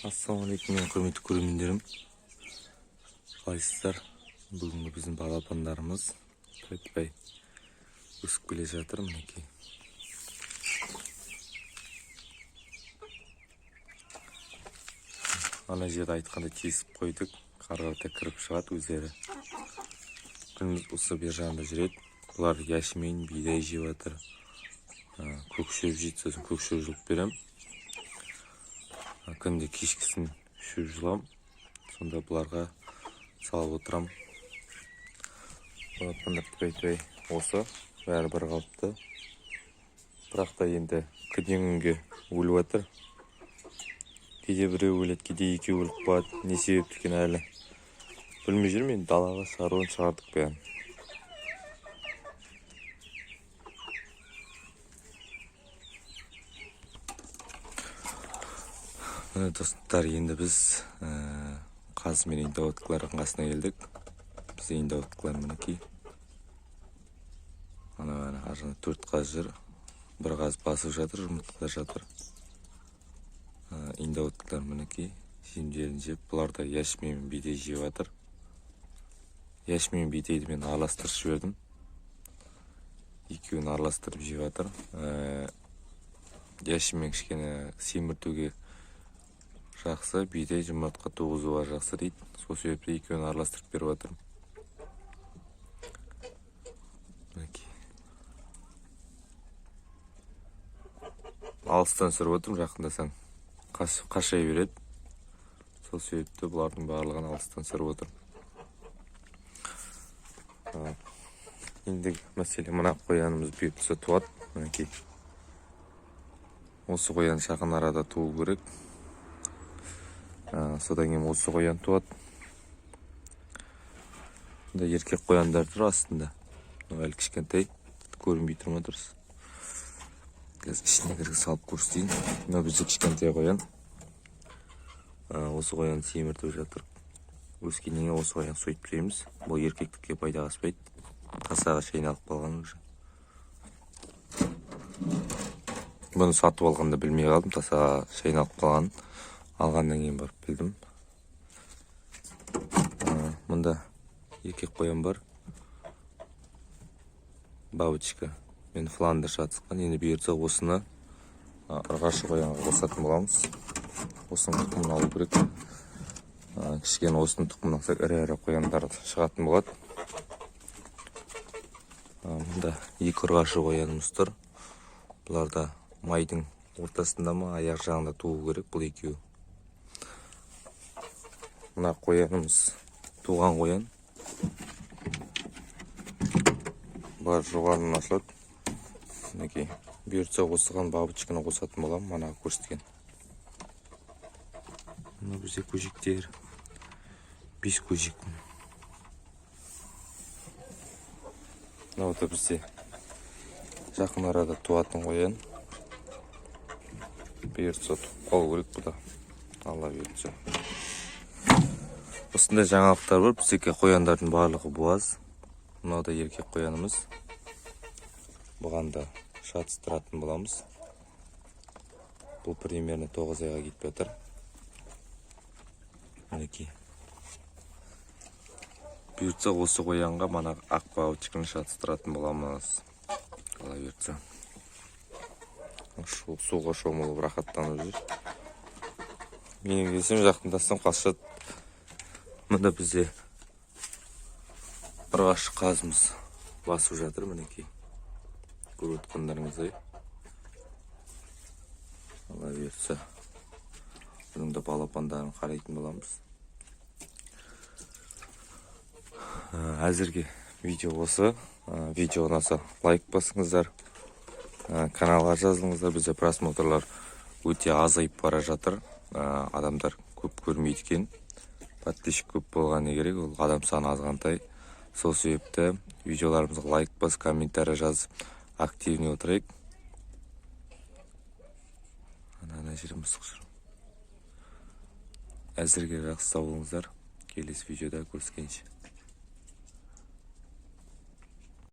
Ассалаумағалейкум, мен құрметті көрермендерім. Қалайсыздар? Бүгінгі біздің балапандарымыз пәй өсіп келе жатыр, мінекей. Ана жерде айтқанда тесіп қойдық, қарғарда кіріп шығады өздері. Күніміз осы бер жағында жүреді. Бұлар яшмен бидай жеп жатыр. Көк шөп жейді, сосын көк шөп жұлып берем. Күнде кешкісін шөп жұлам. Сонда бұларға салып отырам. Балапандар пәй осы бәрі бір қалыпты. Бірақ та енді күннен күнге өліп жатыр. Кейде біреу өледі, кейде екеу өліп қалады. Не себеп екен әлі білмей жүрмін. Енді далаға шығаруын шығардық бәрін. Достар, енді біз қазы мен индауыткалардың қасына келдік. Біз индауыткалар мінекей. Ана аржаны 4 қаз жүр. Бір қаз басып жатыр, жұмыртқада жатыр. Индауыткалар мінекей. Жемдерін жеп, бұлар да яшмен мен бидай жеп жатыр. Яшмен мен бидайды мен араластырып жібердім. Екеуін араластырып жеп жатыр. Яшмен кішкене семіртуге жақсы, бидай жұмыртқа туғызуға жақсы дейді. Сол себепті екеуін араластырып беріп жатырмын. Алыстан сүріп отырмын, жақындасаң қашай береді. Сол себепті бұлардың барлығын алыстан сүріп отырмын. Енді мәселе мына қоянымыз бұйыртса туады. Мінекей. Осы қоян жақын арада туы керек. Содан кейін осы қоян туады. Бұнда еркек қояндар тұр астында. Әлі кішкентай, көрінбей тұрма дұрыс. Ішіне кіргі салып көрсетейін. Мына бізде кішкентай қоян. Осы қоян семіртіп жатыр. Өскеннен осы қоян сойып береміз. Бұл еркектікке пайда аспайды. Тасаға шайналып қалған уже. Бұны сатып алғанда білмей қалдым. Тасаға шайналып қалған. Алғаннан кейін барып білдім. Мұнда еркек қоян бар. Бабочка. Мен фландер жатысқан. Енді бұйыртса осыны ұрғашы қоянға қосатын боламыз. Осының тұқымын алу керек. Кішкене осының тұқымын алсақ ірі қояндар шығатын болады. Мұнда екі ұрғашы қоянымыз тұр. Бұларда майдың ортасында ма, аяқ жағында туы керек бұл екеуі. Мына қоянымыз туған қоян. Бар жоғарынан ашылады. Мінекей. Бұйыртса осыған бабочканы қосатын болам, мана көрсеткен. Мына бізде көжектер. 5 көжек. Мына ота бізде жақын арада туатын қоян. Бұйыртса туып қалу керек бұда. Алла бұйыртса. Осындай жаңалықтар бар. Біздегі қояндардың барлығы буаз. Мынау да еркек қоянымыз. Бұған да шатыстыратын боламыз. Бұл примерно 9 айға кетіп жатыр. Мінекей. Бұйыртса осы қоянға мана ақ бабочканы шатыстыратын боламыз. Алла бұйыртса. Суға шомылып рахаттанып жүр. Менің келсем жақындасам қашады. Мұнда бізде ұрғашы қазымыз басып жатыр, мінекей. Көріп отқандарыңыздай. Алла бұйыртса. Бұның да балапандарын қарайтын боламыз. Әзірге видео осы. Видео ұнаса лайк басыңыздар. Каналға жазылыңыздар. Бізде просмотрлар өте азайып бара жатыр. Адамдар көп көрмейді екен. Подписчик көп болғаны керек, ол адам саны азғантай. Сол себепті видеоларымызға лайк бас, комментарий жазып, активный отырайық. Ана жерім мысық жүр. Әзірге жақсы сау болыңыздар. Келесі видеода көріскенше.